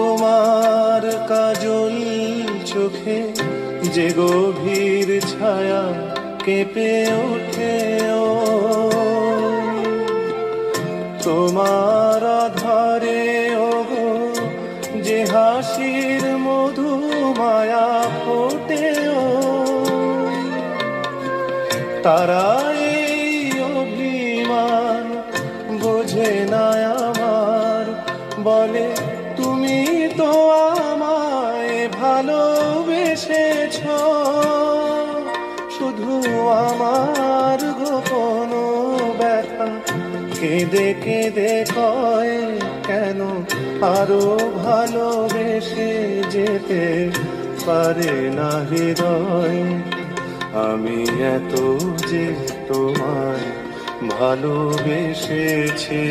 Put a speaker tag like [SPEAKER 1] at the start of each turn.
[SPEAKER 1] তোমার কাজল চোখে যে গভীর ছায়া কেঁপে ওঠে, ও তোমার আধারে ওগো যে হাসির মধু মায়া ফোটে, ও তারাই অভিমান বোঝে না আমার, বলে তুমি তো আমায় ভালোবেসেছ, শুধু আমার গোপন ব্যথা কেঁদে কেঁদে কয় কেন আরো ভালোবেসে যেতে পারে না হৃদয়। আমি এত যে তোমায় ভালোবেসেছি।